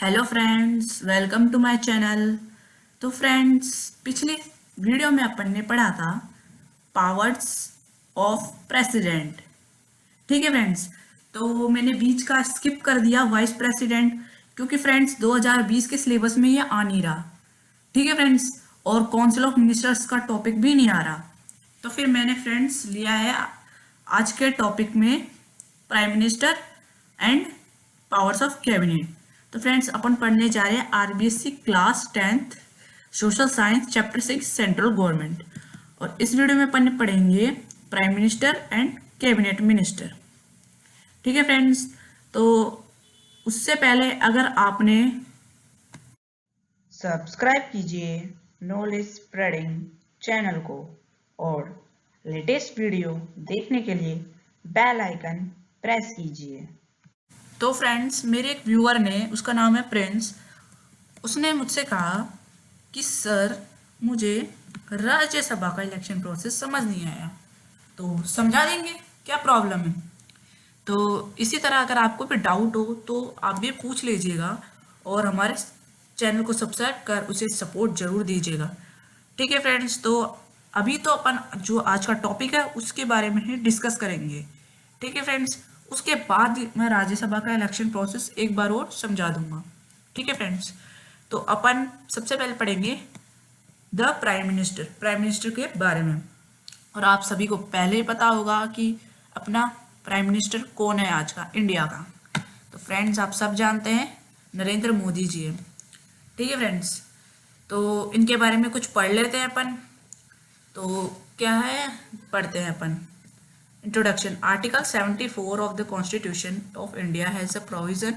Hello friends, welcome to my channel. तो friends, पिछली video में अपन ने पढ़ा था पावर्स ऑफ प्रेसिडेंट। ठीक है फ्रेंड्स, तो मैंने बीच का स्किप कर दिया वाइस प्रेसिडेंट, क्योंकि फ्रेंड्स 2020 के सिलेबस में ये आ नहीं रहा। ठीक है फ्रेंड्स, और काउंसिल ऑफ मिनिस्टर्स का टॉपिक भी नहीं आ रहा। तो फिर मैंने फ्रेंड्स लिया है आज के टॉपिक में prime minister and powers of cabinet. तो फ्रेंड्स, अपन पढ़ने जा रहे हैं RBSC class 10th social science chapter 6 central government. और इस वीडियो में अपन पढ़ेंगे prime minister and cabinet minister. ठीक है फ्रेंड्स, तो उससे पहले अगर आपने सब्सक्राइब कीजिए नॉलेज स्प्रेडिंग चैनल को और लेटेस्ट वीडियो देखने के लिए बेल आइकन प्रेस कीजिए। तो फ्रेंड्स, मेरे एक व्यूअर ने, उसका नाम है प्रिंस, उसने मुझसे कहा कि सर मुझे राज्यसभा का इलेक्शन प्रोसेस समझ नहीं आया, तो समझा देंगे, क्या प्रॉब्लम है। तो इसी तरह अगर आपको भी डाउट हो तो आप भी पूछ लीजिएगा और हमारे चैनल को सब्सक्राइब कर उसे सपोर्ट जरूर दीजिएगा। ठीक है फ्रेंड्स, तो अभी तो अपन जो आज का टॉपिक है उसके बारे में ही डिस्कस करेंगे। ठीक है फ्रेंड्स, उसके बाद मैं राज्यसभा का इलेक्शन प्रोसेस एक बार और समझा दूंगा। ठीक है फ्रेंड्स, तो अपन सबसे पहले पढ़ेंगे द प्राइम मिनिस्टर के बारे में। और आप सभी को पहले ही पता होगा कि अपना प्राइम मिनिस्टर कौन है आज का इंडिया का। तो फ्रेंड्स, आप सब जानते हैं नरेंद्र मोदी जी है। ठीक है फ्रेंड्स, तो इनके बारे में कुछ पढ़ लेते हैं अपन। तो क्या है, पढ़ते हैं अपन। Introduction. Article 74 of the constitution of India has a provision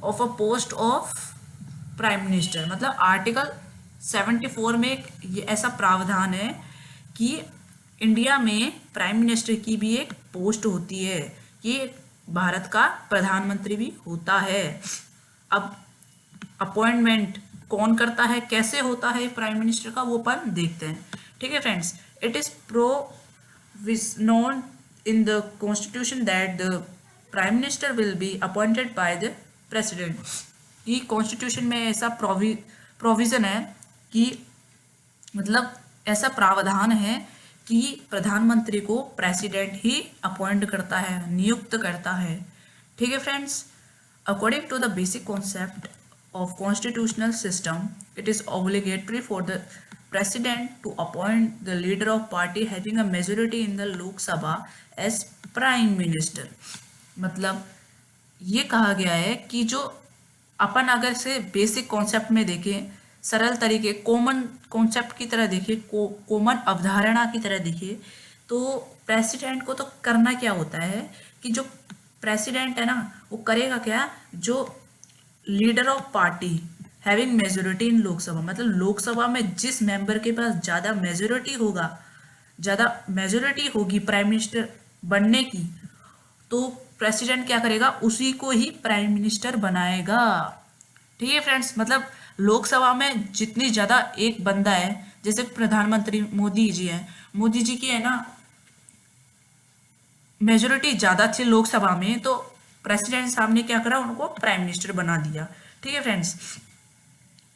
of a post of prime minister. मतलब आर्टिकल 74 में एक ये ऐसा प्रावधान है कि इंडिया में प्राइम मिनिस्टर की भी एक पोस्ट होती है, ये भारत का प्रधानमंत्री भी होता है। अब अपॉइंटमेंट कौन करता है, कैसे होता है प्राइम मिनिस्टर का, वो अपन देखते हैं। ठीक है friends, it is provisions in the constitution that the prime minister will be appointed by the president। ये कॉन्स्टिट्यूशन में ऐसा प्रोविजन है कि मतलब ऐसा प्रावधान है कि प्रधानमंत्री को प्रेसिडेंट ही अपॉइंट करता है, नियुक्त करता है। ठीक है friends, according to the basic concept of constitutional system, it is obligatory for the president to appoint the leader of party having a majority in the Lok Sabha as prime minister। मतलब ये कहा गया है कि जो अपन अगर से basic concept में देखें, सरल तरीके, कॉमन कॉन्सेप्ट की तरह देखें, कॉमन अवधारणा की तरह देखें, तो प्रेसिडेंट को तो करना क्या होता है कि जो प्रेसिडेंट है ना, वो करेगा क्या, जो leader of party having majority in Lok Sabha, मतलब लोकसभा में जिस मेंबर के पास ज्यादा मेजोरिटी होगा, ज्यादा मेजोरिटी होगी प्राइम मिनिस्टर बनने की, तो प्रेसिडेंट क्या करेगा, उसी को ही प्राइम मिनिस्टर बनाएगा। ठीक है फ्रेंड्स, मतलब लोकसभा में जितनी ज्यादा एक बंदा है, जैसे प्रधानमंत्री मोदी जी हैं, मोदी जी की है ना मेजोरिटी ज्यादा थी लोकसभा में, तो प्रेसिडेंट साहब ने क्या करा, उनको प्राइम मिनिस्टर बना दिया। ठीक है friends,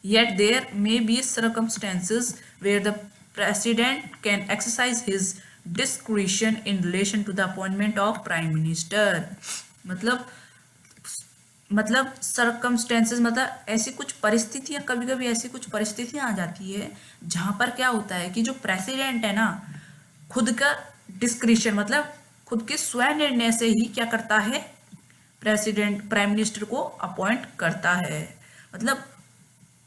yet there may be circumstances where the president can exercise his discretion in relation to the appointment of prime minister. मतलब सर्कमस्टेंसेस, मतलब ऐसी कुछ परिस्थितियां, कभी कभी ऐसी कुछ परिस्थितियां आ जाती है जहां पर क्या होता है कि जो प्रेसिडेंट है ना, खुद का डिस्क्रिशन, मतलब खुद के स्वयं निर्णय से ही क्या करता है, प्रेसिडेंट प्राइम मिनिस्टर को अपॉइंट करता है।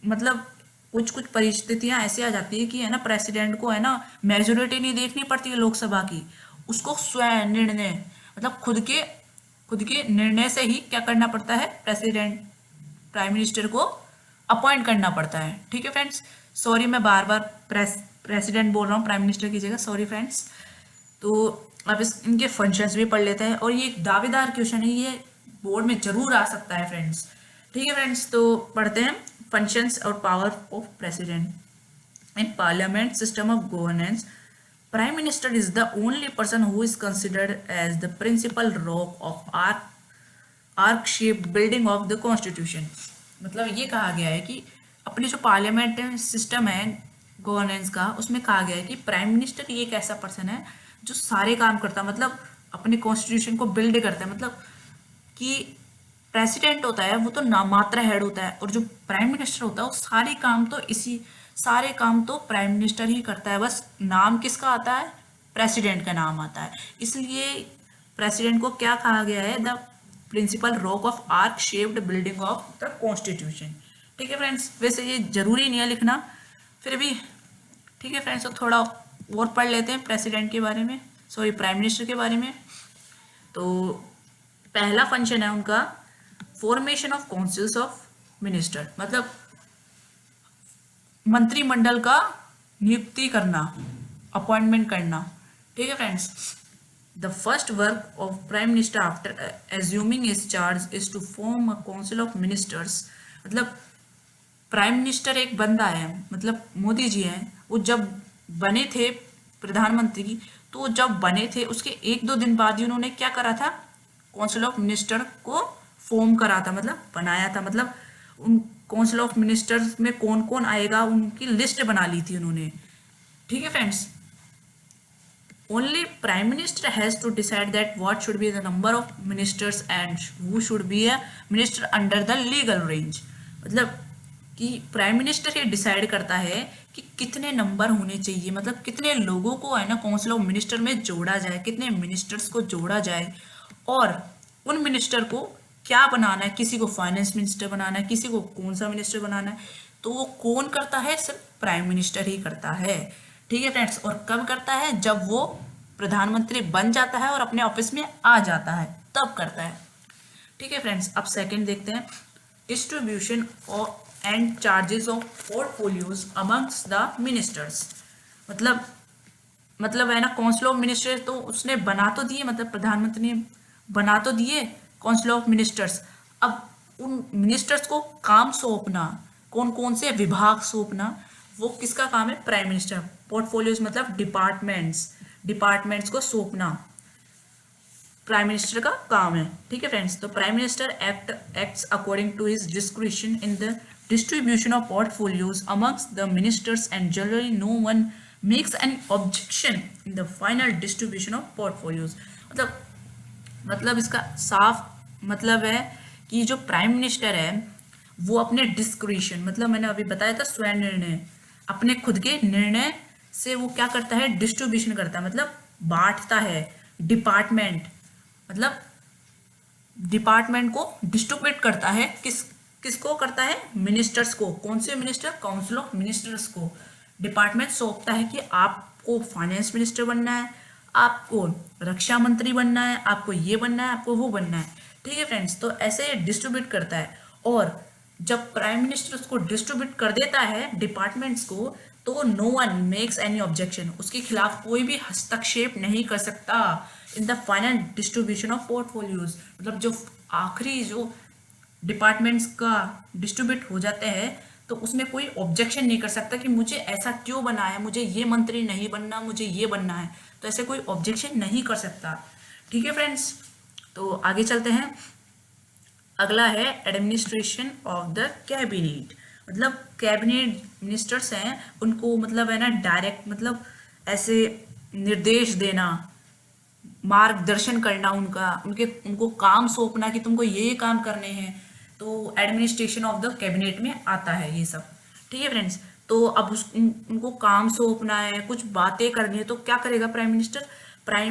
मतलब कुछ परिस्थितियां ऐसी आ जाती है कि है ना, प्रेसिडेंट को है ना मेजोरिटी नहीं देखनी पड़ती है लोकसभा की, उसको स्वयं निर्णय, मतलब खुद के निर्णय से ही क्या करना पड़ता है, प्रेसिडेंट प्राइम मिनिस्टर को अपॉइंट करना पड़ता है। ठीक है फ्रेंड्स, सॉरी मैं बार बार प्रेसिडेंट बोल रहा हूँ, प्राइम मिनिस्टर की जगह, सॉरी फ्रेंड्स। तो अब इनके फंक्शंस भी पढ़ लेते हैं, और ये एक दावेदार क्वेश्चन है, ये बोर्ड में जरूर आ सकता है फ्रेंड्स। ठीक है फ्रेंड्स, तो पढ़ते हैं फंक्शंस और power of president in parliament system of governance. Prime minister is the only person who is considered as the principal rock of arch shape building of the constitution. मतलब ये कहा गया है कि अपने जो पार्लियामेंट सिस्टम है गवर्नेंस का, उसमें कहा गया है कि प्राइम मिनिस्टर ये एक ऐसा पर्सन है जो सारे काम करता है, मतलब अपने कॉन्स्टिट्यूशन को बिल्ड करता है। मतलब कि प्रेसिडेंट होता है वो तो नामात्र हेड होता है, और जो प्राइम मिनिस्टर होता है वो सारे काम तो प्राइम मिनिस्टर ही करता है, बस नाम किसका आता है, प्रेसिडेंट का नाम आता है। इसलिए प्रेसिडेंट को क्या कहा गया है, the principal rock of arch shaped building of the constitution. ठीक है फ्रेंड्स, वैसे ये जरूरी नहीं है लिखना, फिर भी ठीक है फ्रेंड्स। तो थोड़ा और पढ़ लेते हैं प्रेसिडेंट के बारे में, सॉरी प्राइम मिनिस्टर के बारे में। तो पहला फंक्शन है उनका formation of councils of minister, मतलब मंत्रिमंडल का नियुक्ति करना, अपॉइंटमेंट करना। ठीक है friends, the first work of prime minister after assuming his charge is to form a council of ministers. मतलब प्राइम मिनिस्टर एक बंदा है, मतलब मोदी जी हैं, वो जब बने थे प्रधानमंत्री, तो जब बने थे उसके 1-2 दिन बाद ही उन्होंने क्या करा था, काउंसिल ऑफ मिनिस्टर को फॉर्म करा था, मतलब बनाया था। मतलब उन काउंसिल ऑफ मिनिस्टर्स में कौन कौन आएगा उनकी लिस्ट बना ली थी उन्होंने। ठीक है friends, only prime minister has to decide that what should be the number of ministers and who should be a minister under the legal range. मतलब कि प्राइम मिनिस्टर ये डिसाइड करता है कि कितने नंबर होने चाहिए, मतलब कितने लोगों को है ना काउंसिल ऑफ मिनिस्टर में जोड़ा जाए, कितने मिनिस्टर्स को जोड़ा जाए, और उन मिनिस्टर को क्या बनाना है, किसी को फाइनेंस मिनिस्टर बनाना है, किसी को कौन सा मिनिस्टर बनाना है, तो वो कौन करता है, सिर्फ प्राइम मिनिस्टर ही करता है। ठीक है फ्रेंड्स, और कब करता है, जब वो प्रधानमंत्री बन जाता है और अपने ऑफिस में आ जाता है तब करता है। ठीक है फ्रेंड्स, अब सेकंड देखते हैं, distribution and charges of portfolios amongst the ministers. मतलब है ना काउंसिल ऑफ मिनिस्टर तो उसने बना तो दिए, मतलब प्रधानमंत्री ने बना तो दिए काउंसिल ऑफ मिनिस्टर्स। अब उन मिनिस्टर्स को काम सौंपना, कौन कौन से विभाग सौंपना, वो किसका काम है, प्राइम मिनिस्टर। पोर्टफोलियोज मतलब डिपार्टमेंट्स को सौंपना प्राइम मिनिस्टर का काम है। ठीक है फ्रेंड्स, तो prime minister acts according to his discretion in the distribution of portfolios amongst the ministers, and generally no one makes any objection in the final distribution of portfolios। मतलब इसका साफ मतलब है कि जो प्राइम मिनिस्टर है वो अपने डिस्क्रिशन, मतलब मैंने अभी बताया था स्वयं निर्णय, अपने खुद के निर्णय से वो क्या करता है, डिस्ट्रीब्यूशन करता है, मतलब बांटता है डिपार्टमेंट को डिस्ट्रीब्यूट करता है। किसको करता है, मिनिस्टर्स को। कौन से मिनिस्टर, काउंसिल ऑफ मिनिस्टर्स को डिपार्टमेंट सौंपता है कि आपको फाइनेंस मिनिस्टर बनना है, आपको रक्षा मंत्री बनना है, आपको ये बनना है, आपको वो बनना है। ठीक है फ्रेंड्स, तो ऐसे डिस्ट्रीब्यूट करता है, और जब प्राइम मिनिस्टर उसको डिस्ट्रीब्यूट कर देता है डिपार्टमेंट्स को, तो no one makes any objection, उसके खिलाफ कोई भी हस्तक्षेप नहीं कर सकता in the final distribution of portfolios. मतलब जो आखिरी जो डिपार्टमेंट्स का डिस्ट्रीब्यूट हो जाते हैं, तो उसमें कोई ऑब्जेक्शन नहीं कर सकता कि मुझे ऐसा क्यों बना है, मुझे ये मंत्री नहीं बनना, मुझे ये बनना है, तो ऐसे कोई ऑब्जेक्शन नहीं कर सकता। ठीक है फ्रेंड्स, तो आगे चलते हैं। अगला है एडमिनिस्ट्रेशन ऑफ द कैबिनेट। मतलब कैबिनेट मिनिस्टर्स हैं, उनको मतलब है ना डायरेक्ट, मतलब ऐसे निर्देश देना, मार्गदर्शन करना, उनको काम सौंपना कि तुमको ये काम करने हैं, तो एडमिनिस्ट्रेशन ऑफ द कैबिनेट में आता है ये सब। ठीक है फ्रेंड्स, तो अब उनको काम सौंपना है, कुछ बातें करनी है, तो क्या करेगा prime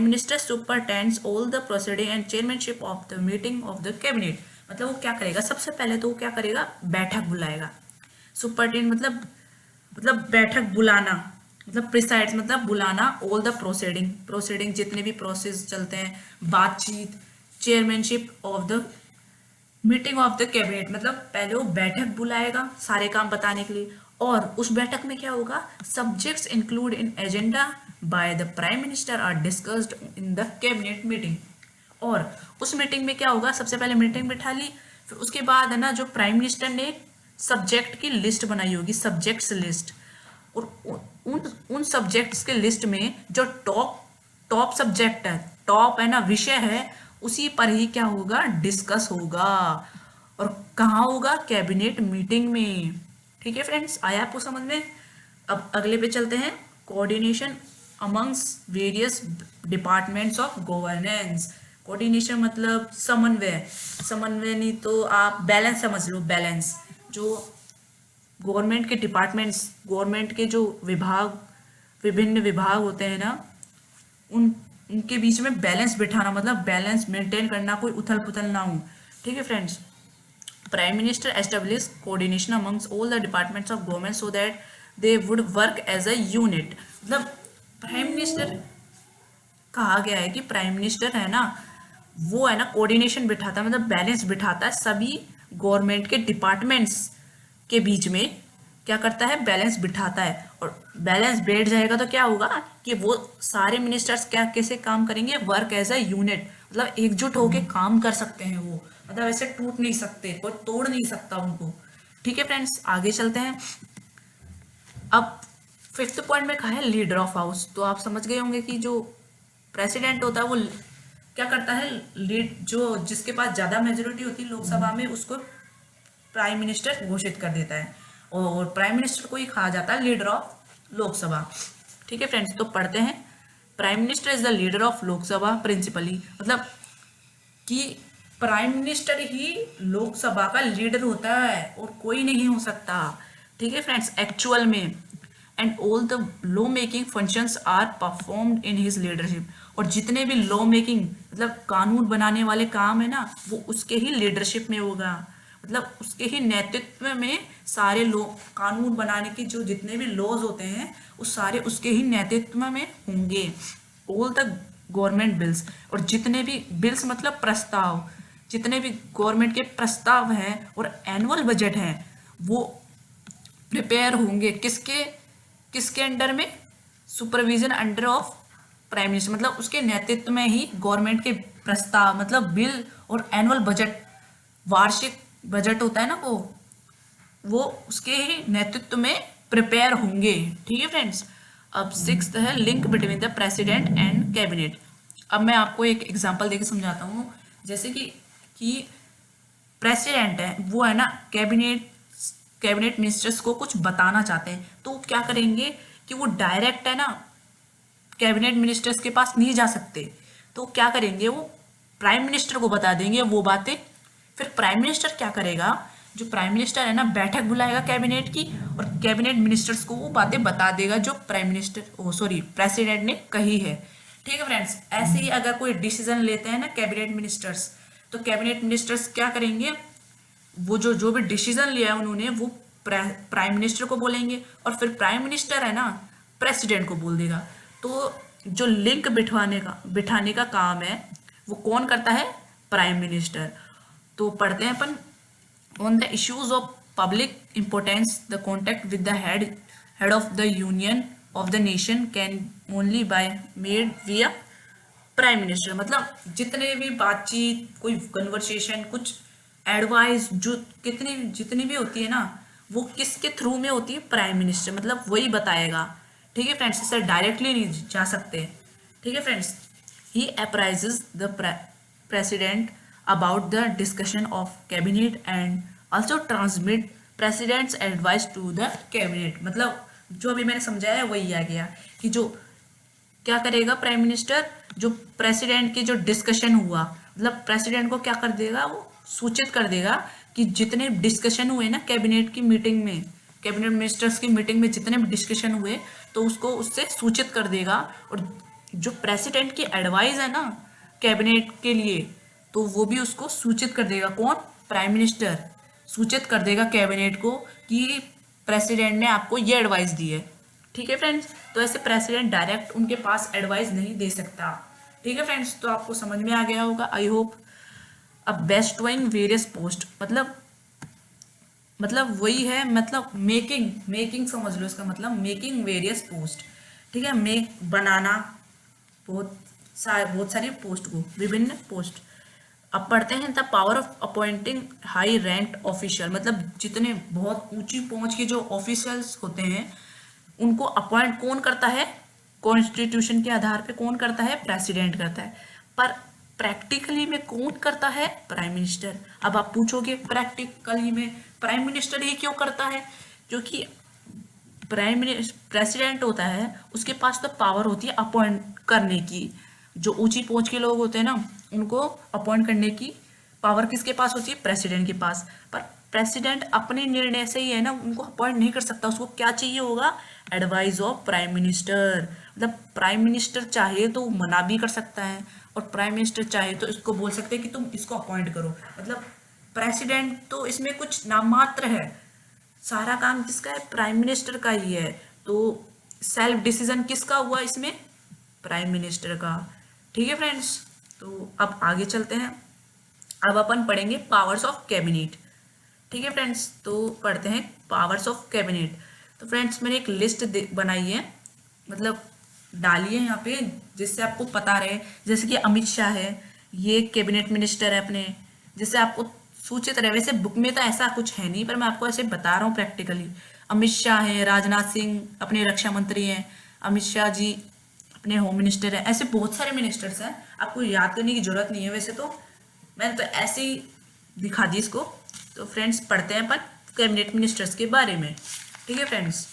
minister superintends all the proceeding and chairmanship of the meeting of the cabinet. मतलब वो क्या करेगा, सबसे पहले तो वो क्या करेगा, बैठक बुलाएगा। सुपरटेंड मतलब बैठक बुलाना, मतलब प्रिसाइड्स मतलब बुलाना, ऑल द प्रोसीडिंग जितने भी प्रोसेस चलते हैं, बातचीत, chairmanship of the meeting of the cabinet, मतलब पहले वो बैठक बुलाएगा सारे काम बताने के लिए, और उस बैठक में क्या होगा, subjects include in agenda by the prime minister are discussed in the cabinet meeting. और उस मीटिंग में क्या होगा, सबसे पहले मीटिंग बिठा ली, फिर उसके बाद है ना जो प्राइम मिनिस्टर ने सब्जेक्ट की लिस्ट बनाई होगी, सब्जेक्ट्स लिस्ट, और उन सब्जेक्ट्स के लिस्ट में जो टॉप सब्जेक्ट है, टॉप है ना विषय है, उसी पर ही क्या होगा, डिस्कस होगा। और कहाँ होगा? कैबिनेट मीटिंग में। ठीक है फ्रेंड्स, आया आपको समझ में? अब अगले पे चलते हैं। Coordination amongst various departments of governance. Coordination मतलब समन्वय, समन्वय नहीं तो आप बैलेंस समझ लो, बैलेंस। जो गवर्नमेंट के डिपार्टमेंट्स, गवर्नमेंट के जो विभाग, विभिन्न विभाग होते हैं ना, उन उनके बीच में बैलेंस बिठाना, मतलब बैलेंस मेंटेन करना, कोई उथल पुथल ना हो। ठीक है friends, prime minister establish coordination amongst all the departments of government so that they would work as a unit. मतलब प्राइम मिनिस्टर, कहा गया है कि प्राइम मिनिस्टर है ना, वो है ना कोऑर्डिनेशन बिठाता है, मतलब बैलेंस बिठाता है सभी गवर्नमेंट के डिपार्टमेंट्स के बीच में। क्या करता है? बैलेंस बिठाता है। और बैलेंस बैठ जाएगा तो क्या होगा कि वो सारे मिनिस्टर्स क्या कैसे काम करेंगे? वर्क एज अ यूनिट, मतलब एकजुट होकर काम कर सकते हैं वो, मतलब ऐसे टूट नहीं सकते, कोई तोड़ नहीं सकता उनको। ठीक है फ्रेंड्स, आगे चलते हैं। अब फिफ्थ पॉइंट में कहा है लीडर ऑफ हाउस। तो आप समझ गए होंगे कि जो प्रेसिडेंट होता है वो क्या करता है? लीड, जो जिसके पास ज़्यादा मेजोरिटी होती है लोकसभा में, उसको प्राइम मिनिस्टर घोषित कर देता है, और प्राइम मिनिस्टर को ही कहा जाता है लीडर ऑफ लोकसभा। ठीक है फ्रेंड्स, तो पढ़ते हैं। Prime minister is the leader of Lok Sabha principally, मतलब कि प्राइम मिनिस्टर ही लोकसभा का लीडर होता है और कोई नहीं हो सकता। ठीक है फ्रेंड्स, एक्चुअल में। And all the law making functions are performed in his leadership, और जितने भी लॉ मेकिंग मतलब कानून बनाने वाले काम है ना, वो उसके ही लीडरशिप में होगा, मतलब उसके ही नेतृत्व में सारे लोग कानून बनाने के जो जितने भी लॉज होते हैं वो सारे उसके ही नेतृत्व में होंगे। ऑल द गवर्नमेंट बिल्स, और जितने भी बिल्स मतलब प्रस्ताव, जितने भी गवर्नमेंट के प्रस्ताव हैं और एनुअल बजट हैं, वो प्रिपेयर होंगे किसके किसके अंडर में? Supervision under of prime minister, मतलब उसके नेतृत्व में ही गवर्नमेंट के प्रस्ताव, मतलब बिल और एनुअल बजट, वार्षिक बजट होता है ना, वो उसके ही नेतृत्व में प्रिपेयर होंगे। ठीक है फ्रेंड्स, अब सिक्स्थ है link between the president and cabinet. अब मैं आपको एक एग्जांपल देके समझाता हूँ। जैसे कि प्रेसिडेंट है, वो है ना कैबिनेट मिनिस्टर्स को कुछ बताना चाहते हैं, तो क्या करेंगे कि वो डायरेक्ट है ना कैबिनेट मिनिस्टर्स के पास नहीं जा सकते, तो क्या करेंगे? वो प्राइम मिनिस्टर को बता देंगे वो बातें। फिर प्राइम मिनिस्टर क्या करेगा? जो प्राइम मिनिस्टर है ना, बैठक बुलाएगा कैबिनेट की, और कैबिनेट मिनिस्टर्स को वो बातें बता देगा जो प्रेसिडेंट ने कही है। ठीक है फ्रेंड्स, ऐसे ही अगर कोई डिसीजन लेते हैं ना कैबिनेट मिनिस्टर्स, तो कैबिनेट मिनिस्टर्स क्या करेंगे? वो जो भी डिसीजन लिया है उन्होंने, वो प्राइम मिनिस्टर को बोलेंगे, और फिर प्राइम मिनिस्टर है ना प्रेसिडेंट को बोल देगा। तो जो लिंक बिठाने का काम है वो कौन करता है? Prime minister. तो पढ़ते हैं अपन। On the issues of public importance the contact with the head of the union of the nation can only by made via prime minister, मतलब जितने भी बातचीत, कोई कन्वर्सेशन, कुछ एडवाइस, जो जितनी भी होती है ना, वो किसके थ्रू में होती है? प्राइम मिनिस्टर, मतलब वही बताएगा। ठीक है फ्रेंड्स, इससे डायरेक्टली नहीं जा सकते। ठीक है friends, he apprises the president about the discussion of cabinet and also transmit president's advice to the cabinet, मतलब जो अभी मैंने समझाया वही आ गया कि जो क्या करेगा प्राइम मिनिस्टर, जो प्रेसिडेंट की जो डिस्कशन हुआ, मतलब प्रेसिडेंट को क्या कर देगा? वो सूचित कर देगा कि जितने डिस्कशन हुए ना कैबिनेट की मीटिंग में, कैबिनेट मिनिस्टर्स की मीटिंग में जितने भी डिस्कशन हुए, तो उसको उससे सूचित कर देगा। और जो प्रेसिडेंट की एडवाइस है ना कैबिनेट के लिए, तो वो भी उसको सूचित कर देगा। कौन? प्राइम मिनिस्टर सूचित कर देगा कैबिनेट को कि प्रेसिडेंट ने आपको ये एडवाइस दी है। ठीक है फ्रेंड्स, तो ऐसे प्रेसिडेंट डायरेक्ट उनके पास एडवाइस नहीं दे सकता। ठीक है फ्रेंड्स, तो आपको समझ में आ गया होगा, आई होप। अब बेस्ट डूइंग वेरियस पोस्ट, मतलब वही है, मतलब मेकिंग समझ लो इसका मतलब, मेकिंग वेरियस पोस्ट। ठीक है, मेक बनाना बहुत सारी पोस्ट को, विभिन्न पोस्ट। अब पढ़ते हैं the power of appointing high ranked official, मतलब जितने बहुत ऊंची पहुंच के जो ऑफिशियल्स होते हैं उनको अपॉइंट कौन करता है? कॉन्स्टिट्यूशन के आधार पे कौन करता है? प्रेसिडेंट करता है। पर प्रैक्टिकली में कौन करता है? Prime minister. अब आप पूछोगे प्रैक्टिकली में प्राइम मिनिस्टर ही क्यों करता है? क्योंकि प्रेसिडेंट होता है, उसके पास तो पावर होती है अपॉइंट करने की। जो ऊंची पहुंच के लोग होते हैं ना, उनको अपॉइंट करने की पावर किसके पास होती है? प्रेसिडेंट के पास। पर प्रेसिडेंट अपने निर्णय से ही है ना उनको अपॉइंट नहीं कर सकता, उसको क्या चाहिए होगा? Advice of prime minister. मतलब प्राइम मिनिस्टर चाहे तो मना भी कर सकता है, और प्राइम मिनिस्टर चाहे तो इसको बोल सकते हैं कि तुम इसको अपॉइंट करो। मतलब प्रेसिडेंट तो इसमें कुछ नाम मात्र है, सारा काम किसका है? प्राइम मिनिस्टर का ही है। तो सेल्फ डिसीजन किसका हुआ इसमें? प्राइम मिनिस्टर का। ठीक है फ्रेंड्स, तो अब आगे चलते हैं। अब अपन पढ़ेंगे पावर्स ऑफ कैबिनेट। ठीक है फ्रेंड्स, तो पढ़ते हैं पावर्स ऑफ कैबिनेट। तो फ्रेंड्स मैंने एक लिस्ट बनाई है, मतलब डाली है यहाँ पे, जिससे आपको पता रहे। जैसे कि अमित शाह है, ये कैबिनेट मिनिस्टर है अपने, जिससे आपको सूचित रहे। वैसे बुक में तो ऐसा कुछ है नहीं, पर मैं आपको ऐसे बता रहा हूँ प्रैक्टिकली। अमित शाह है, राजनाथ सिंह अपने रक्षा मंत्री हैं, अमित शाह जी अपने होम मिनिस्टर हैं। ऐसे बहुत सारे मिनिस्टर्स हैं, आपको याद करने की जरूरत नहीं है। वैसे तो मैंने तो ऐसे ही दिखा दी इसको। तो फ्रेंड्स पढ़ते हैं अपन कैबिनेट मिनिस्टर्स के बारे में। ठीक है फ्रेंड्स,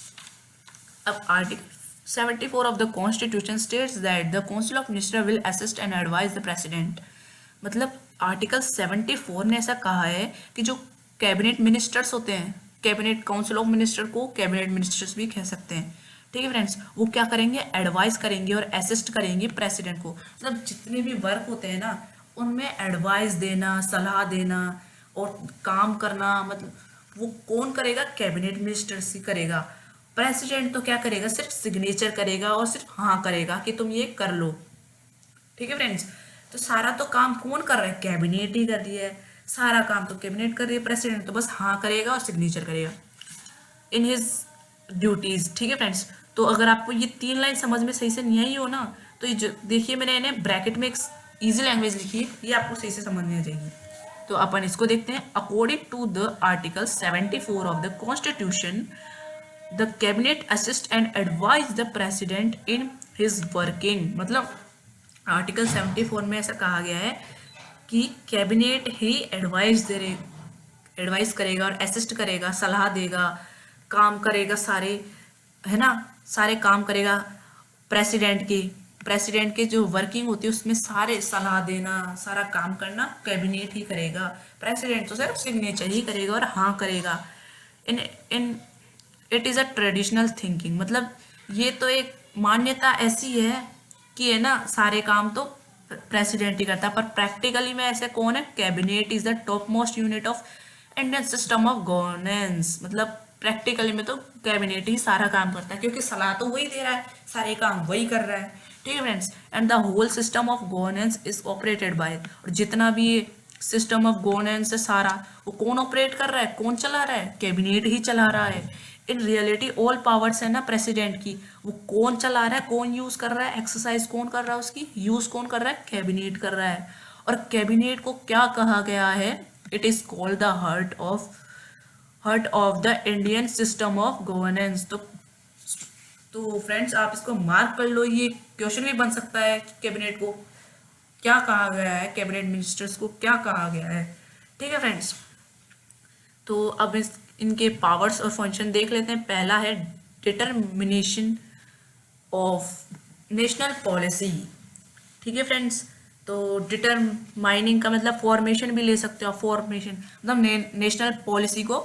अब article 74 of the Constitution states that the Council of Ministers will assist and advise the President। मतलब आर्टिकल 74 ने ऐसा कहा है कि जो कैबिनेट मिनिस्टर्स होते हैं, कैबिनेट काउंसिल ऑफ मिनिस्टर को कैबिनेट मिनिस्टर्स भी कह सकते हैं। ठीक है फ्रेंड्स, वो क्या करेंगे? एडवाइस करेंगे और असिस्ट करेंगे प्रेसिडेंट को। मतलब जितने भी वर्क होते हैं ना, उनमें एडवाइस देना, सलाह देना और काम करना, मतलब वो कौन करेगा? कैबिनेट मिनिस्टर्स ही करेगा। प्रेसिडेंट तो क्या करेगा? सिर्फ सिग्नेचर करेगा और सिर्फ हाँ करेगा कि तुम ये कर लो। ठीक है फ्रेंड्स, तो सारा तो काम कौन कर रहा है? कैबिनेट ही कर रही है। सारा काम तो कैबिनेट कर रही है, प्रेसिडेंट तो बस हाँ करेगा और सिग्नेचर करेगा इन हिज ड्यूटीज। ठीक है फ्रेंड्स, तो अगर आपको ये 3 लाइन समझ में सही से नहीं आई हो ना, तो ये जो देखिए मैंने इन्हें ब्रैकेट में एक ईजी लैंग्वेज लिखी है, ये आपको सही से समझ में आ जाएगी। तो अपन इसको देखते हैं। According to the article 74 of the constitution, the cabinet assist and advise the president in his working. मतलब आर्टिकल 74 में ऐसा कहा गया है कि कैबिनेट ही एडवाइस करेगा और असिस्ट करेगा, सलाह देगा, काम करेगा सारे, है ना, सारे काम करेगा प्रेसिडेंट के जो वर्किंग होती है उसमें सारे सलाह देना, सारा काम करना कैबिनेट ही करेगा। प्रेसिडेंट तो सिर्फ सिग्नेचर ही करेगा और हाँ करेगा। In it is a traditional thinking. मतलब ये तो एक मान्यता ऐसी है कि है ना सारे काम तो प्रेसिडेंट ही करता है, पर प्रैक्टिकली में ऐसे कौन है? Cabinet is the top most unit of Indian system of governance. मतलब प्रैक्टिकली में तो कैबिनेट ही सारा काम करता है, क्योंकि सलाह तो वही दे रहा है, सारे काम वही कर रहा है। ठीक है friends, and the whole system of governance is operated by, और जितना भी ये सिस्टम ऑफ गवर्नेंस है सारा, वो कौन ऑपरेट कर रहा है? कौन चला रहा है? कैबिनेट ही चला रहा है। इन रियलिटी ऑल पावर्स है ना प्रेसिडेंट की, वो कौन चला रहा है, कौन यूज कर रहा है, एक्सरसाइज कौन कर रहा है, उसकी यूज कौन कर रहा है? कैबिनेट कर रहा है। और कैबिनेट को क्या कहा गया है? It is called the heart of the Indian system of governance. तो फ्रेंड्स आप इसको मार्क कर लो, ये क्वेश्चन भी बन सकता है कि कैबिनेट को क्या कहा गया है, कैबिनेट मिनिस्टर्स को क्या कहा गया है। ठीक है फ्रेंड्स, तो अब इनके पावर्स और फंक्शन देख लेते हैं। पहला है डिटरमिनेशन ऑफ नेशनल पॉलिसी। ठीक है फ्रेंड्स, तो डिटरमाइनिंग का मतलब फॉर्मेशन भी ले सकते हो। फॉर्मेशन मतलब नेशनल पॉलिसी को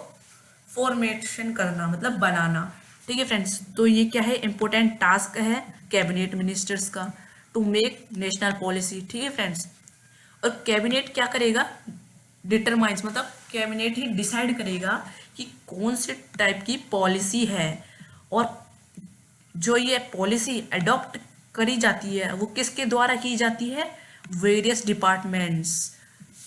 फॉर्मेशन करना, मतलब बनाना। ठीक है फ्रेंड्स, तो ये क्या है? इंपॉर्टेंट टास्क है कैबिनेट मिनिस्टर्स का, टू मेक नेशनल पॉलिसी। ठीक है फ्रेंड्स, और कैबिनेट क्या करेगा? डिटरमाइंस, मतलब कैबिनेट ही डिसाइड करेगा कि कौन से टाइप की पॉलिसी है, और जो ये पॉलिसी अडॉप्ट करी जाती है वो किसके द्वारा की जाती है? Various departments.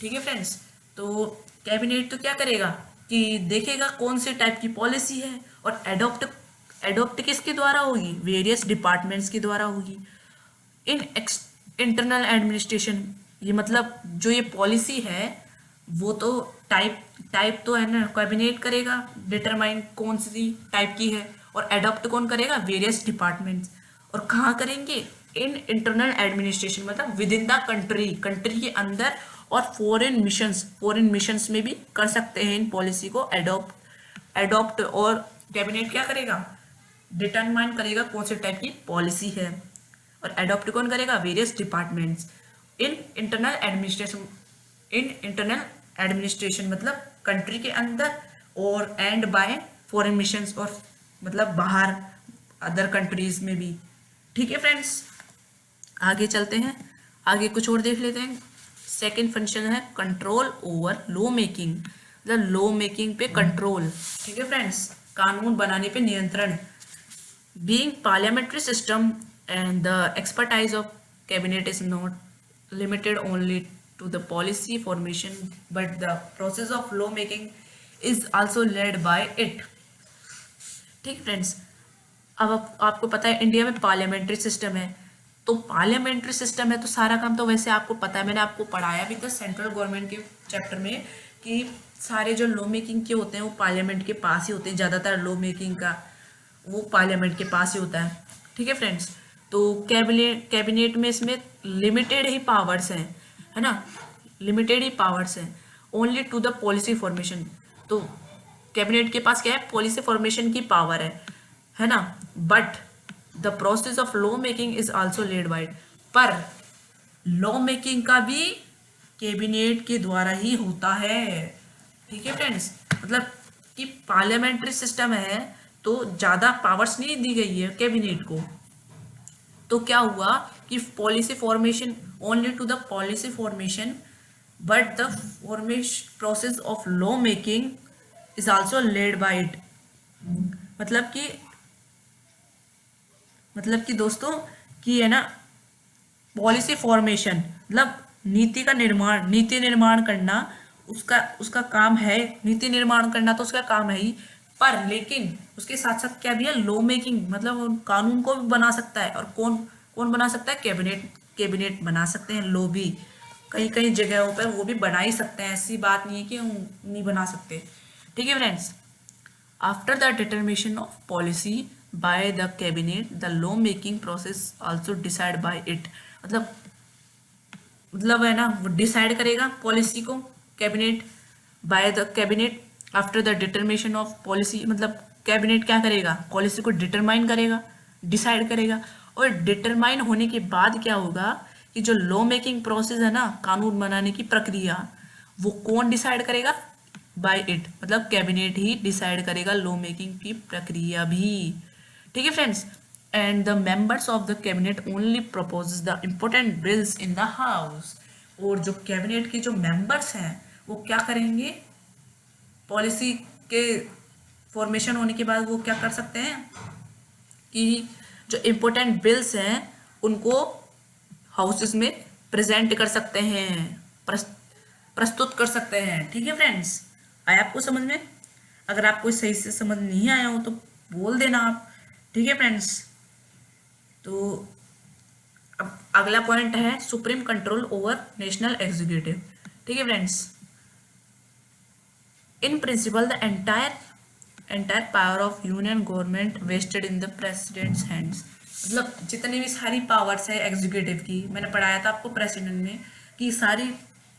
ठीक है फ्रेंड्स, तो कैबिनेट तो क्या करेगा कि देखेगा कौन से टाइप की पॉलिसी है, और अडॉप्ट किसके द्वारा होगी? वेरियस डिपार्टमेंट्स के द्वारा होगी। इंटरनल एडमिनिस्ट्रेशन, ये मतलब जो ये पॉलिसी है वो तो टाइप तो है ना कैबिनेट करेगा, डिटरमाइन कौन सी टाइप की है, और अडॉप्ट कौन करेगा? Various departments. और कहाँ करेंगे? इन इंटरनल एडमिनिस्ट्रेशन मतलब with in the country, country के अंदर, और फॉरेन मिशंस में भी कर सकते हैं इन पॉलिसी को एडॉप्ट। और कैबिनेट क्या करेगा, डिटरमाइन करेगा कौन से टाइप की पॉलिसी है, और एडॉप्ट कौन करेगा, various departments in internal administration मतलब कंट्री के अंदर, और एंड बाय फॉरेन मिशंस, और मतलब बाहर अदर कंट्रीज में भी। ठीक है फ्रेंड्स, आगे चलते हैं, आगे कुछ और देख लेते हैं। सेकंड फंक्शन है कंट्रोल ओवर लॉ मेकिंग, मतलब लॉ मेकिंग पे कंट्रोल। ठीक है फ्रेंड्स, कानून बनाने पे नियंत्रण। Being parliamentary system and the expertise of cabinet is not limited only to the policy formation but the process of law making is also led by it. ठीक friends, अब आपको पता है इंडिया में पार्लियामेंट्री सिस्टम है, तो parliamentary system है तो सारा काम तो वैसे आपको पता है, मैंने आपको पढ़ाया भी था सेंट्रल गवर्नमेंट के चैप्टर में कि सारे जो लॉ मेकिंग के होते हैं वो पार्लियामेंट के पास ही होते हैं, ज़्यादातर लॉ मेकिंग का वो पार्लियामेंट के पास ही होता है। ठीक है फ्रेंड्स, तो कैबिनेट में इसमें लिमिटेड ही पावर्स हैं, है ना, लिमिटेड ही पावर्स हैं, only to the policy formation. तो कैबिनेट के पास क्या है, पॉलिसी फॉर्मेशन की पावर है ना, but the process of law making is also led bye, पर लॉ मेकिंग का भी कैबिनेट के द्वारा ही होता है। ठीक है फ्रेंड्स, मतलब कि पार्लियामेंट्री सिस्टम है तो ज़्यादा पावर्स नहीं दी गई है कैबिनेट को, तो क्या हुआ कि policy formation only to the policy formation but the formation process of law making is also led by it. मतलब कि दोस्तों कि है ना, पॉलिसी फॉर्मेशन मतलब नीति निर्माण करना उसका काम है, नीति निर्माण करना तो उसका काम है ही, पर लेकिन उसके साथ साथ क्या भी है, लॉ मेकिंग मतलब कानून को भी बना सकता है। और कौन बना सकता है, कैबिनेट बना सकते हैं, लॉ भी कई जगहों पर वो भी बना ही सकते हैं, ऐसी बात नहीं है कि हम नहीं बना सकते। ठीक है friends, after the determination of policy by the cabinet the law making process also decide by it, मतलब है ना, वो डिसाइड करेगा पॉलिसी को cabinet, by the cabinet after the determination of policy, मतलब कैबिनेट क्या करेगा, पॉलिसी को डिटरमाइन करेगा, डिसाइड करेगा। और डिटरमाइन होने के बाद क्या होगा कि जो लॉ मेकिंग प्रोसेस है ना, कानून बनाने की प्रक्रिया, वो कौन डिसाइड करेगा, बाय इट, मतलब कैबिनेट ही डिसाइड करेगा लॉ मेकिंग की प्रक्रिया भी। ठीक है friends, and the members of the cabinet only proposes the important bills in the house. और जो कैबिनेट के जो मेंबर्स हैं वो क्या करेंगे, पॉलिसी के फॉर्मेशन होने के बाद वो क्या कर सकते हैं कि जो इम्पोर्टेंट बिल्स हैं उनको हाउसेस में प्रेजेंट कर सकते हैं, प्रस्तुत कर सकते हैं। ठीक है फ्रेंड्स, आया आपको समझ में? अगर आपको सही से समझ नहीं आया हो तो बोल देना आप। ठीक है फ्रेंड्स, तो अब अगला पॉइंट है supreme control over national executive. ठीक है friends, in principle the entire power of union government vested in the president's hands, मतलब जितनी भी सारी पावर्स है एग्जीक्यूटिव की, मैंने पढ़ाया था आपको प्रेसिडेंट में कि सारी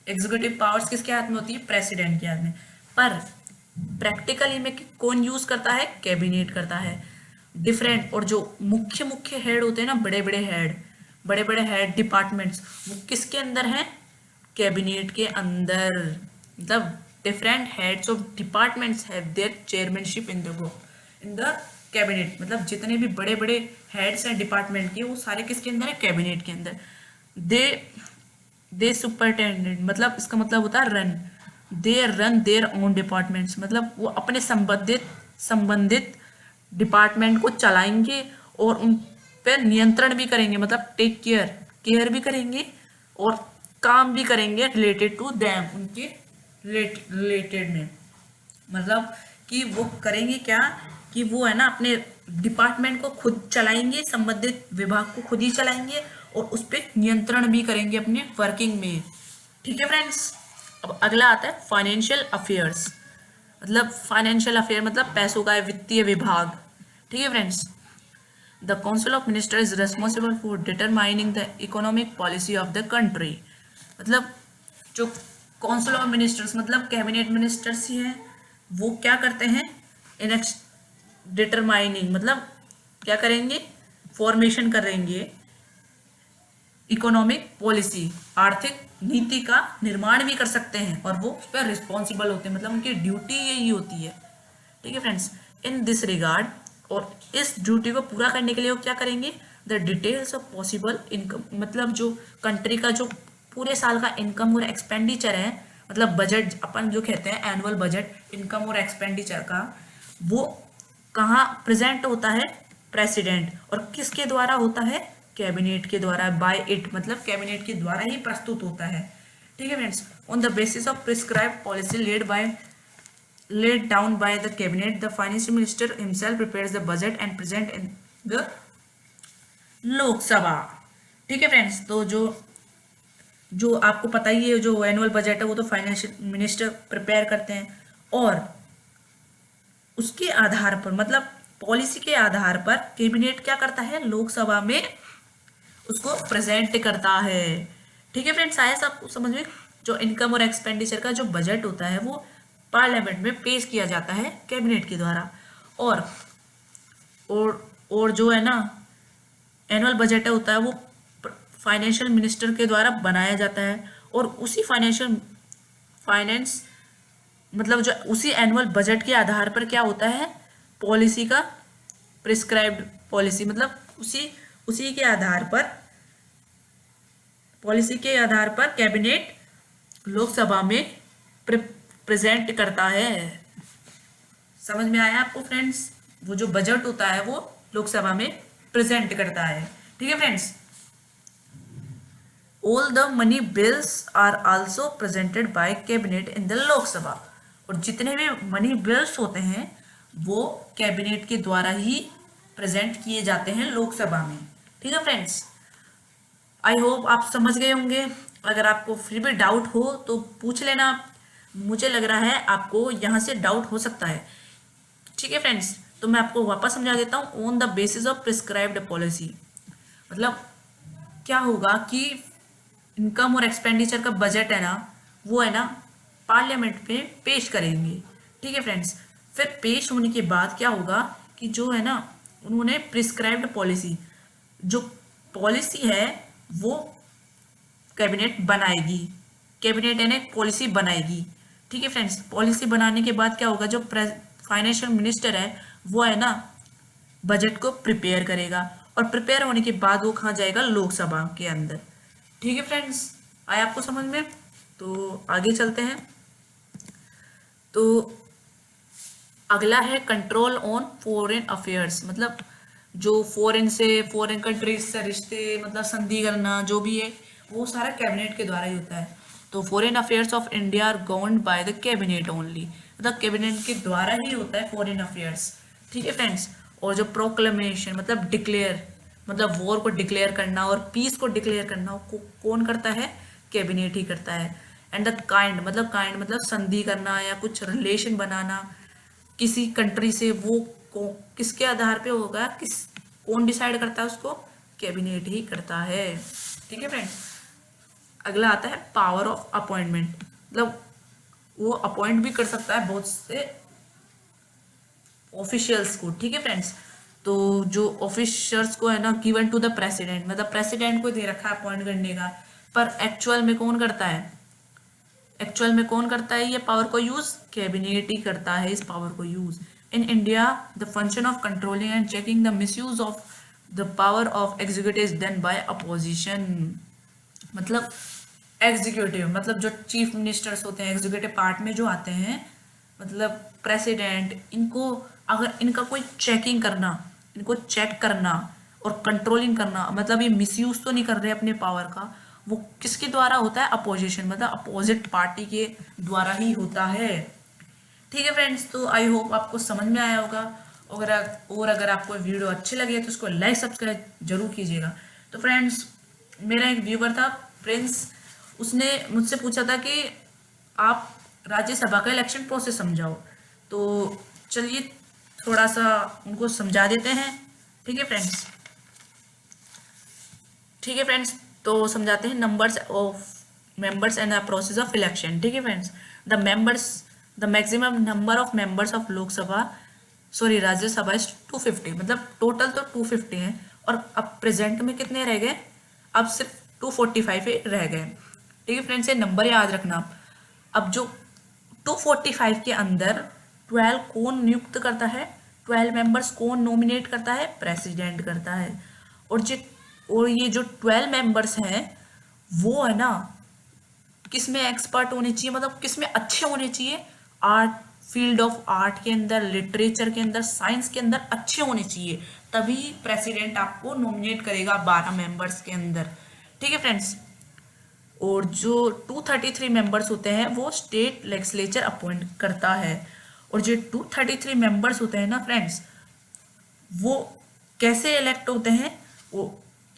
एग्जीक्यूटिव पावर्स किसके हाथ में होती है, प्रेसिडेंट के हाथ में, पर प्रैक्टिकली में कौन यूज करता है, कैबिनेट करता है। डिफरेंट और जो मुख्य हेड होते हैं ना, बड़े बड़े हेड डिपार्टमेंट्स, वो किसके अंदर हैं, कैबिनेट के अंदर। मतलब different heads of departments have their chairmanship in the cabinet, मतलब जितने भी बड़े बड़े हेड्स हैं डिपार्टमेंट के वो सारे किसके अंदर है, कैबिनेट के अंदर। दे सुपरिटेंडेंट, मतलब इसका मतलब होता है they run their own departments, मतलब वो अपने संबंधित डिपार्टमेंट को चलाएंगे और उन पर नियंत्रण भी करेंगे, मतलब केयर भी करेंगे और काम भी करेंगे रिलेटेड टू देम, उनके रिलेटेड में। मतलब कि वो करेंगे क्या कि वो है ना अपने डिपार्टमेंट को खुद चलाएंगे, संबंधित विभाग को खुद ही चलाएंगे और उस पर नियंत्रण भी करेंगे अपने वर्किंग में। ठीक है फ्रेंड्स, अब अगला आता है फाइनेंशियल अफेयर्स, मतलब पैसों का वित्तीय विभाग। ठीक है friends, the council of minister is responsible for determining the economic policy of the country. मतलब जो काउंसिल ऑफ मिनिस्टर्स मतलब कैबिनेट मिनिस्टर्स ही हैं, वो क्या करते हैं, इन डिटरमाइनिंग मतलब क्या करेंगे, फॉर्मेशन करेंगे इकोनॉमिक पॉलिसी, आर्थिक नीति का निर्माण भी कर सकते हैं, और वो उस पर रिस्पॉन्सिबल होते हैं, मतलब उनकी ड्यूटी यही होती है। ठीक है फ्रेंड्स, इन दिस रिगार्ड, और इस ड्यूटी को पूरा करने के लिए वो क्या करेंगे, the details of possible income, मतलब जो कंट्री का जो पूरे साल का इनकम और एक्सपेंडिचर है, मतलब बजट अपन जो कहते हैं एनुअल बजट, इनकम और एक्सपेंडिचर का, वो कहाँ प्रेजेंट होता है, प्रेसिडेंट, और किसके द्वारा होता है, कैबिनेट के द्वारा, बाय इट मतलब कैबिनेट के द्वारा ही प्रस्तुत होता है। ठीक है friends, on the basis of prescribed policy laid down by the cabinet, the finance minister himself prepares the budget and present in the लोक सभा। ठीक है फ्रेंड्स, तो जो आपको पता ही है, जो एनुअल बजट है वो तो फाइनेंस मिनिस्टर प्रिपेयर करते हैं, और उसके आधार पर मतलब पॉलिसी के आधार पर कैबिनेट क्या करता है, लोकसभा में उसको प्रेजेंट करता है। ठीक है फ्रेंड्स, आया सबको समझ में। जो इनकम और एक्सपेंडिचर का जो बजट होता है वो पार्लियामेंट में पेश किया जाता है कैबिनेट के द्वारा, और जो है ना एनुअल बजट होता है वो फाइनेंशियल मिनिस्टर के द्वारा बनाया जाता है, और उसी फाइनेंस मतलब जो उसी एनुअल बजट के आधार पर क्या होता है, पॉलिसी का प्रिस्क्राइब्ड पॉलिसी, मतलब उसी के आधार पर, पॉलिसी के आधार पर कैबिनेट लोकसभा में प्रेजेंट करता है। समझ में आया आपको फ्रेंड्स, वो जो बजट होता है वो लोकसभा में प्रेजेंट करता है। ठीक है friends, all the money bills are also presented by cabinet in the Lok Sabha, और जितने भी मनी बिल्स होते हैं वो कैबिनेट के द्वारा ही प्रेजेंट किए जाते हैं लोकसभा में। ठीक है फ्रेंड्स, आई होप आप समझ गए होंगे। अगर आपको फिर भी डाउट हो तो पूछ लेना, मुझे लग रहा है आपको यहाँ से डाउट हो सकता है। ठीक है फ्रेंड्स, तो मैं आपको वापस समझा देता हूँ। On the basis of prescribed policy मतलब क्या होगा कि इनकम और एक्सपेंडिचर का बजट है ना, वो है ना पार्लियामेंट में पेश करेंगे। ठीक है फ्रेंड्स, फिर पेश होने के बाद क्या होगा कि जो है ना उन्होंने प्रिस्क्राइब्ड पॉलिसी, जो पॉलिसी है वो कैबिनेट बनाएगी, कैबिनेट यानी पॉलिसी बनाएगी। ठीक है फ्रेंड्स, पॉलिसी बनाने के बाद क्या होगा, जो फाइनेंशियल मिनिस्टर है वो है ना बजट को प्रिपेयर करेगा, और प्रिपेयर होने के बाद वो कहाँ जाएगा, लोकसभा के अंदर। ठीक है फ्रेंड्स, आया आपको समझ में। तो आगे चलते हैं। तो अगला है कंट्रोल ऑन फॉरेन अफेयर्स, मतलब जो फॉरेन कंट्रीज से रिश्ते मतलब संधि करना जो भी है वो सारा कैबिनेट के द्वारा ही होता है। तो foreign affairs of India are governed by the cabinet only, मतलब कैबिनेट के द्वारा ही होता है फॉरेन अफेयर्स। ठीक है फ्रेंड्स, और जो प्रोक्लेमेशन मतलब डिक्लेयर, मतलब वॉर को डिक्लेयर करना और पीस को डिक्लेयर करना कौन करता है, कैबिनेट ही करता है। एंड द काइंड मतलब संधि करना या कुछ रिलेशन बनाना किसी कंट्री से, वो किसके आधार पे होगा, कौन डिसाइड करता है उसको, कैबिनेट ही करता है। ठीक है फ्रेंड्स, अगला आता है पावर ऑफ अपॉइंटमेंट, मतलब वो अपॉइंट भी कर सकता है बहुत से ऑफिशियल्स को। ठीक है फ्रेंड्स, तो जो ऑफिशियल्स को है ना गिवन टू द प्रेसिडेंट, मतलब प्रेसिडेंट को दे रखा है अपॉइंट करने का, पर एक्चुअल में कौन करता है, ये पावर को यूज, कैबिनेट ही करता है इस पावर को use. In India the function of controlling and checking the misuse of the power of executive is done by opposition, मतलब एग्जीक्यूटिव मतलब जो चीफ मिनिस्टर्स होते हैं एग्जीक्यूटिव पार्ट में जो आते हैं, मतलब प्रेसिडेंट, इनको अगर इनका कोई चेकिंग करना, इनको चेक करना और कंट्रोलिंग करना, मतलब ये मिसयूज तो नहीं कर रहे अपने पावर का, वो किसके द्वारा होता है, अपोजिशन मतलब अपोजिट पार्टी के द्वारा ही होता है। ठीक है फ्रेंड्स, तो आई होप आपको समझ में आया होगा। अगर आपको वीडियो अच्छी लगी तो उसको लाइक सब्सक्राइब जरूर कीजिएगा। तो फ्रेंड्स, मेरा एक व्यूवर था प्रिंस, उसने मुझसे पूछा था कि आप राज्यसभा का इलेक्शन प्रोसेस समझाओ, तो चलिए थोड़ा सा उनको समझा देते हैं। ठीक है फ्रेंड्स, ठीक है फ्रेंड्स, तो समझाते हैं numbers of members and the process of election. ठीक है friends, the maximum number of members of Lok Sabha sorry Rajya Sabha is 250, मतलब टोटल तो 250 है और अब प्रेजेंट में कितने रह गए, अब सिर्फ 245 ही रह गए। ठीक है फ्रेंड्स, ये नंबर याद रखना। अब जो 245 के अंदर 12 कौन नियुक्त करता है, 12 मेंबर्स कौन नॉमिनेट करता है, प्रेसिडेंट करता है। और ये जो 12 मेंबर्स हैं वो है ना किस में एक्सपर्ट होने चाहिए, मतलब किस में अच्छे होने चाहिए, आर्ट, फील्ड ऑफ आर्ट के अंदर, लिटरेचर के अंदर, साइंस के अंदर अच्छे होने चाहिए, तभी प्रेसिडेंट आपको नॉमिनेट करेगा 12 मेंबर्स के अंदर। ठीक है फ्रेंड्स, और जो 233 मेंबर्स होते हैं वो स्टेट लेजिस्लेचर अपॉइंट करता है। और जो 233 मेंबर्स होते हैं ना फ्रेंड्स, वो कैसे इलेक्ट होते हैं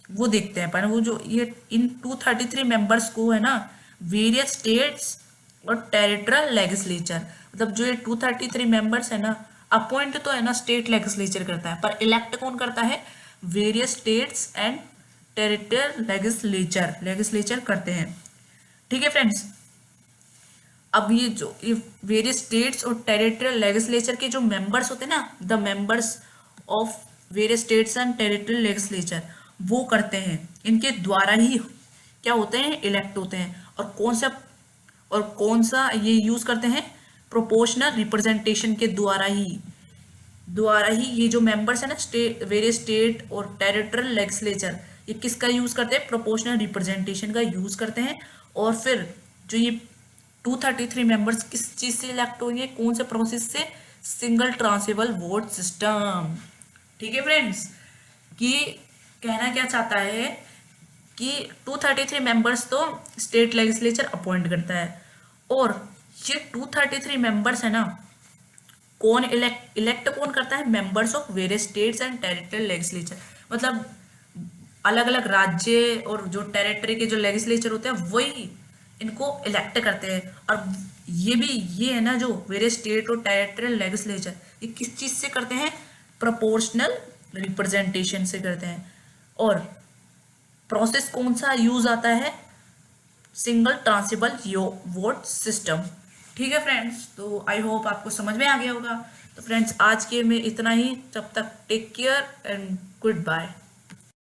वो देखते हैं। पर वो जो ये इन 233 मेंबर्स को है ना वेरियस स्टेट्स और टेरिटोरियल लेजिस्लेचर, मतलब जो ये 233 मेंबर्स है ना अपॉइंट तो है ना स्टेट लेजिस्लेचर करता है, पर इलेक्ट कौन करता है, various states and territorial legislature करते हैं। ठीक है फ्रेंड्स, अब ये वेरियस स्टेट्स और टेरिटोरियल लेजिस्लेचर के जो मेंबर्स होते हैं ना, the members of various states and territorial legislature, वो करते हैं, इनके द्वारा ही क्या होते हैं, इलेक्ट होते हैं। और कौन सा ये यूज करते हैं, प्रोपोर्शनल रिप्रेजेंटेशन के द्वारा ही ये जो मेंबर्स है ना वेरियस स्टेट और टेरिटोरियल लेजिस्लेचर, ये किसका यूज करते हैं, प्रोपोर्शनल रिप्रेजेंटेशन का यूज करते हैं। और फिर जो ये 233 मेंबर्स किस चीज से इलेक्ट होंगे, कौन से प्रोसेस से, सिंगल ट्रांसेबल वोट सिस्टम। ठीक है फ्रेंड्स, कि कहना क्या चाहता है कि 233 मेंबर्स तो स्टेट लेजिस्लेचर अपॉइंट करता है, और ये 233 मेंबर्स है ना कौन इलेक्ट कौन करता है, members of various states and territorial legislature, मतलब अलग अलग राज्य और जो टेरिटरी के जो लेजिस्लेचर होते हैं वही इनको इलेक्ट करते हैं। और ये है ना जो वेरियस स्टेट और टेरिटोरियल लेजिस्लेचर, ये किस चीज से करते हैं, प्रोपोर्शनल रिप्रेजेंटेशन से करते हैं। और प्रोसेस कौन सा यूज आता है, सिंगल ट्रांसेबल वोट सिस्टम। ठीक है फ्रेंड्स, तो आई होप आपको समझ में आ गया होगा। तो फ्रेंड्स आज के में इतना ही, तब तक take care and good bye.